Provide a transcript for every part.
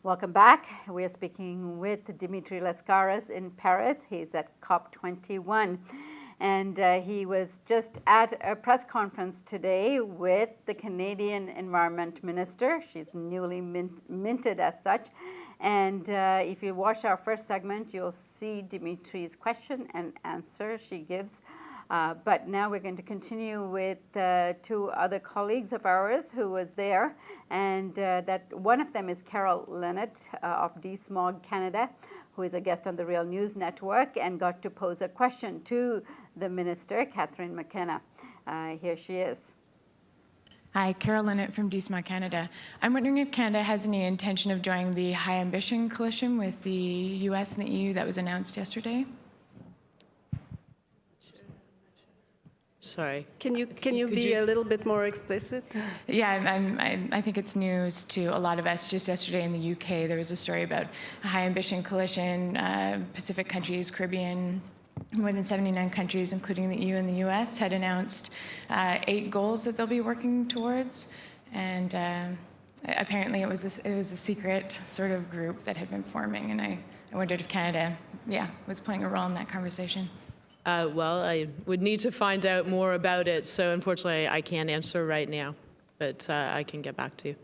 Welcome back. We are speaking with Dimitri Lascaris in Paris. He's at COP21. And he was just at a press conference today with the Canadian Environment Minister. She's newly minted as such. And if you watch our first segment, you'll see Dimitri's question and answer she gives. But now we're going to continue with two other colleagues of ours who was there, and that one of them is Carol Linnit of DeSmogCanada, who is a guest on the Real News Network and got to pose a question to the minister, Catherine McKenna. Here she is. Hi, Carol Linnit from DeSmogCanada. I'm wondering if Canada has any intention of joining the High Ambition Coalition with the US and the EU that was announced yesterday. Sorry. Can you be a little bit more explicit? Yeah, I think it's news to a lot of us. Just yesterday in the UK, there was a story about a high ambition coalition, Pacific countries, Caribbean, more than 79 countries, including the EU and the US, had announced 8 goals that they'll be working towards. And apparently it was a secret sort of group that had been forming. And I wondered if Canada, was playing a role in that conversation. Well, I would need to find out more about it, so unfortunately I can't answer right now, but I can get back to you.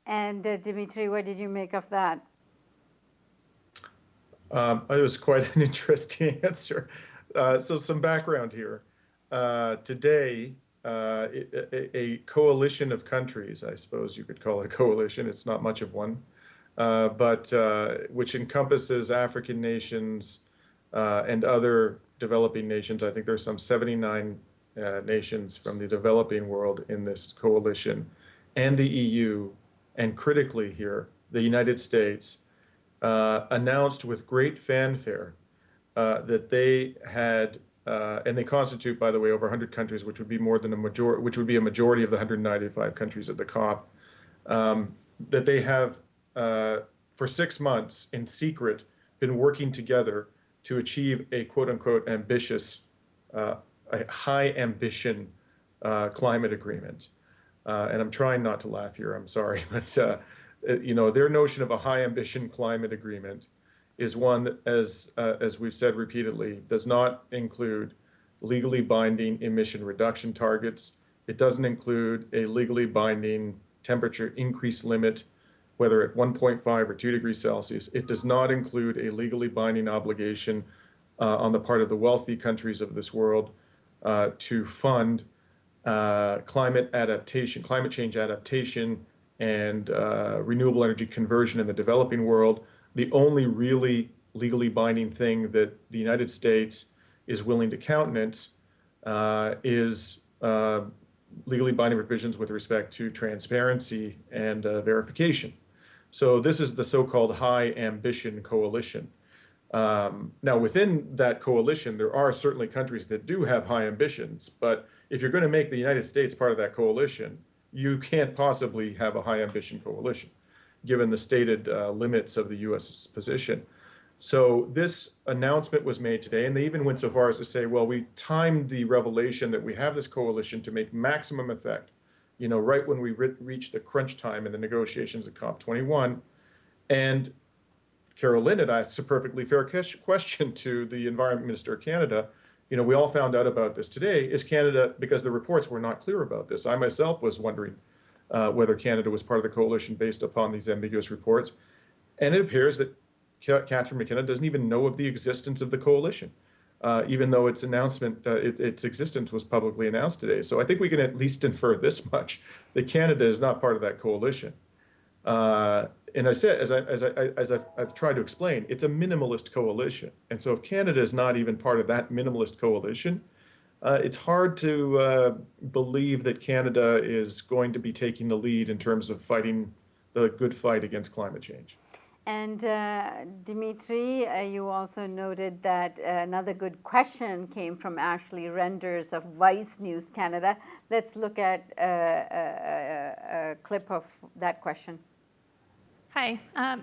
And Dimitri, what did you make of that? It was quite an interesting answer. So some background here. Today, a coalition of countries, I suppose you could call it a coalition, it's not much of one, but which encompasses African nations and other developing nations. I think there's some 79 nations from the developing world in this coalition, and the EU, and critically here, the United States, announced with great fanfare that they had, and they constitute, by the way, over 100 countries, which would be more than a majority, which would be a majority of the 195 countries at the COP, that they have for 6 months in secret been working together to achieve a quote-unquote ambitious, a high ambition climate agreement. And I'm trying not to laugh here, I'm sorry, but their notion of a high ambition climate agreement is one that, as we've said repeatedly, does not include legally binding emission reduction targets. It doesn't include a legally binding temperature increase limit, whether at 1.5 or 2 degrees Celsius. It does not include a legally binding obligation on the part of the wealthy countries of this world to fund climate change adaptation, and renewable energy conversion in the developing world. The only really legally binding thing that the United States is willing to countenance is legally binding provisions with respect to transparency and verification. So this is the so-called high ambition coalition. Now, within that coalition, there are certainly countries that do have high ambitions, but if you're going to make the United States part of that coalition, you can't possibly have a high ambition coalition, given the stated limits of the U.S.'s position. So this announcement was made today, and they even went so far as to say, well, we timed the revelation that we have this coalition to make maximum effect, right when we reach the crunch time in the negotiations at COP21. And Carol Linnit asked a perfectly fair question to the Environment Minister of Canada. We all found out about this today. Is Canada, because the reports were not clear about this. I myself was wondering whether Canada was part of the coalition based upon these ambiguous reports. And it appears that Catherine McKenna doesn't even know of the existence of the coalition, even though its announcement, its existence was publicly announced today. So I think we can at least infer this much, that Canada is not part of that coalition. And I said, as I've tried to explain, it's a minimalist coalition. And so if Canada is not even part of that minimalist coalition, it's hard to believe that Canada is going to be taking the lead in terms of fighting the good fight against climate change. And Dimitri, you also noted that another good question came from Ashley Renders of Vice News Canada. Let's look at a clip of that question. Hi,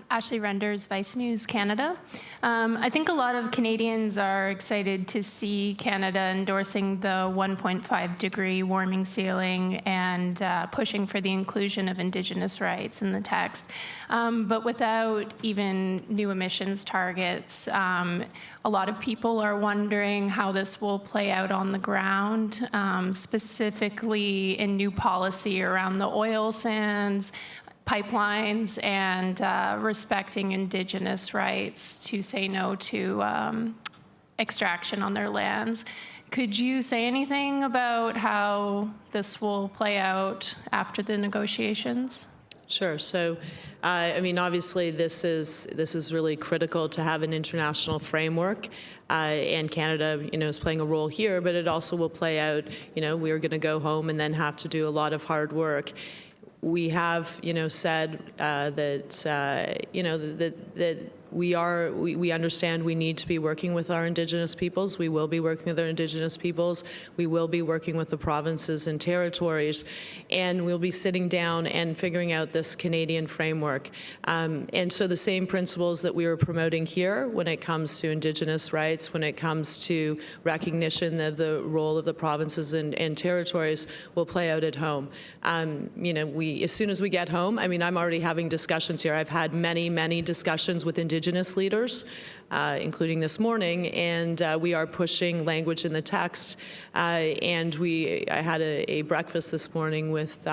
Ashley Renders, Vice News Canada. I think a lot of Canadians are excited to see Canada endorsing the 1.5 degree warming ceiling and pushing for the inclusion of Indigenous rights in the text. But without even new emissions targets, a lot of people are wondering how this will play out on the ground, specifically in new policy around the oil sands, pipelines, and respecting Indigenous rights to say no to extraction on their lands. Could you say anything about how this will play out after the negotiations? Sure. So, I mean, obviously, this is really critical to have an international framework, and Canada, is playing a role here. But it also will play out. We're going to go home and then have to do a lot of hard work. We have, said that that we understand we need to be working with our Indigenous peoples. We will be working with our Indigenous peoples. We will be working with the provinces and territories, and we'll be sitting down and figuring out this Canadian framework. And so the same principles that we were promoting here when it comes to Indigenous rights, when it comes to recognition of the role of the provinces and territories, will play out at home. As soon as we get home, I mean, I'm already having discussions here. I've had many discussions with Indigenous leaders, including this morning, and we are pushing language in the text. And I had a breakfast this morning with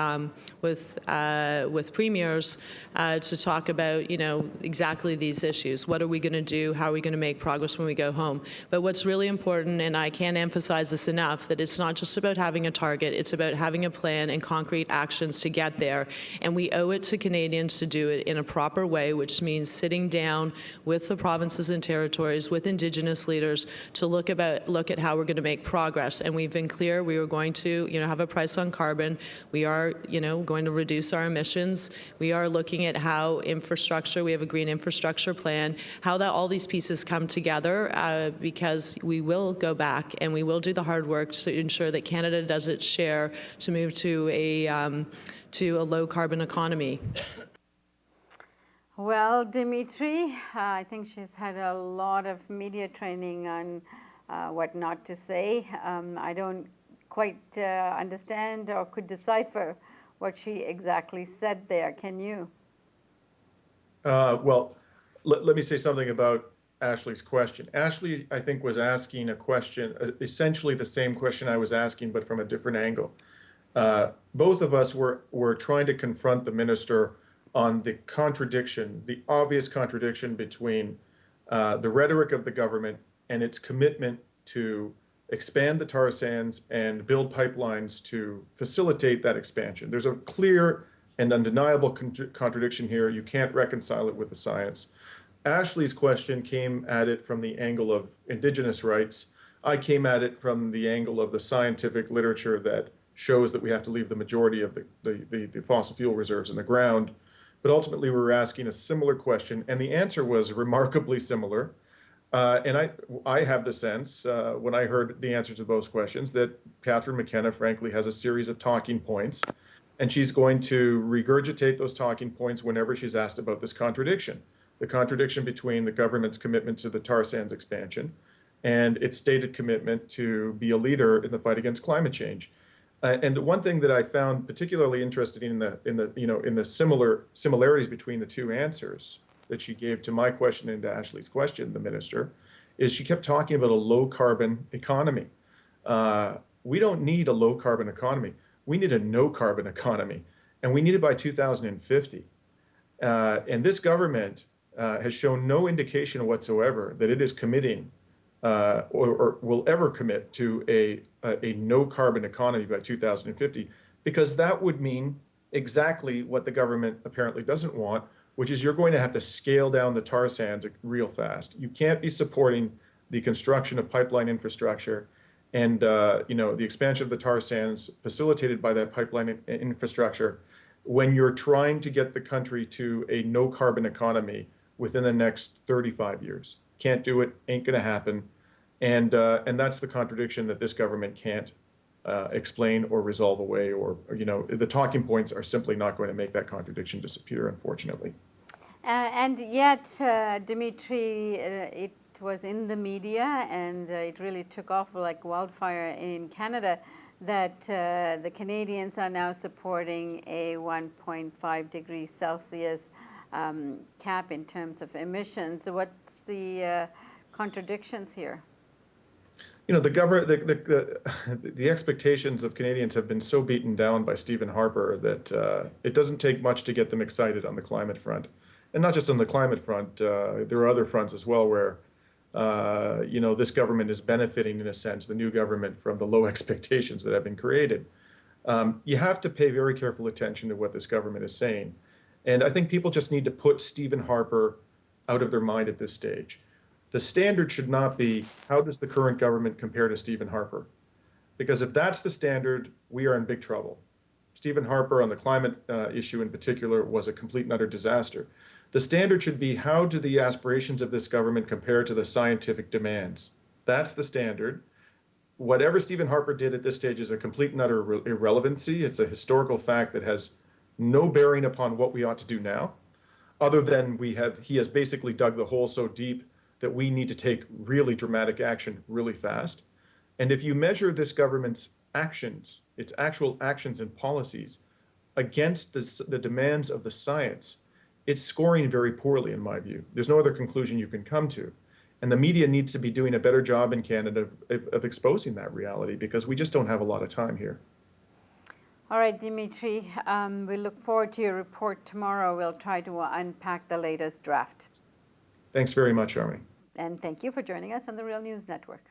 premiers to talk about exactly these issues. What are we going to do? How are we going to make progress when we go home? But what's really important, and I can't emphasize this enough, that it's not just about having a target. It's about having a plan and concrete actions to get there. And we owe it to Canadians to do it in a proper way, which means sitting down with the provinces and territories, with Indigenous leaders, to look at how we're going to make progress. And we've been clear we are going to have a price on carbon. We are going to reduce our emissions. We are looking at how infrastructure, we have a green infrastructure plan, how all these pieces come together, because we will go back and we will do the hard work to ensure that Canada does its share to move to a low carbon economy. Well, Dimitri, I think she's had a lot of media training on what not to say. I don't quite understand or could decipher what she exactly said there. Can you? Well, let me say something about Ashley's question. Ashley, I think, was asking a question, essentially the same question I was asking, but from a different angle. Both of us were trying to confront the minister on the contradiction, the obvious contradiction between the rhetoric of the government and its commitment to expand the tar sands and build pipelines to facilitate that expansion. There's a clear and undeniable contradiction here. You can't reconcile it with the science. Ashley's question came at it from the angle of Indigenous rights. I came at it from the angle of the scientific literature that shows that we have to leave the majority of the fossil fuel reserves in the ground. But ultimately, we were asking a similar question, and the answer was remarkably similar. And I have the sense, when I heard the answer to those questions, that Catherine McKenna, frankly, has a series of talking points, and she's going to regurgitate those talking points whenever she's asked about this contradiction, the contradiction between the government's commitment to the tar sands expansion and its stated commitment to be a leader in the fight against climate change. And one thing that I found particularly interesting in the similarities between the two answers that she gave to my question and to Ashley's question, the minister, is she kept talking about a low carbon economy. We don't need a low carbon economy. We need a no carbon economy, and we need it by 2050. And this government has shown no indication whatsoever that it is committing or will ever commit to a no carbon economy by 2050, because that would mean exactly what the government apparently doesn't want, which is you're going to have to scale down the tar sands real fast. You can't be supporting the construction of pipeline infrastructure and the expansion of the tar sands facilitated by that pipeline infrastructure when you're trying to get the country to a no carbon economy within the next 35 years. Can't do it, ain't going to happen. And that's the contradiction that this government can't explain or resolve away, or the talking points are simply not going to make that contradiction disappear, unfortunately. And yet, Dimitri, it was in the media and it really took off like wildfire in Canada that the Canadians are now supporting a 1.5 degrees Celsius cap in terms of emissions. What's the contradictions here? You know, the expectations of Canadians have been so beaten down by Stephen Harper that it doesn't take much to get them excited on the climate front. And not just on the climate front, there are other fronts as well where, you know, this government is benefiting, in a sense, the new government, from the low expectations that have been created. You have to pay very careful attention to what this government is saying. And I think people just need to put Stephen Harper out of their mind at this stage. The standard should not be, how does the current government compare to Stephen Harper? Because if that's the standard, we are in big trouble. Stephen Harper, on the climate issue in particular, was a complete and utter disaster. The standard should be, how do the aspirations of this government compare to the scientific demands? That's the standard. Whatever Stephen Harper did at this stage is a complete and utter irrelevancy. It's a historical fact that has no bearing upon what we ought to do now, other than he has basically dug the hole so deep that we need to take really dramatic action really fast. And if you measure this government's actions, its actual actions and policies, against the demands of the science, it's scoring very poorly, in my view. There's no other conclusion you can come to. And the media needs to be doing a better job in Canada of exposing that reality, because we just don't have a lot of time here. All right, Dimitri, we look forward to your report tomorrow. We'll try to unpack the latest draft. Thanks very much, Army. And thank you for joining us on the Real News Network.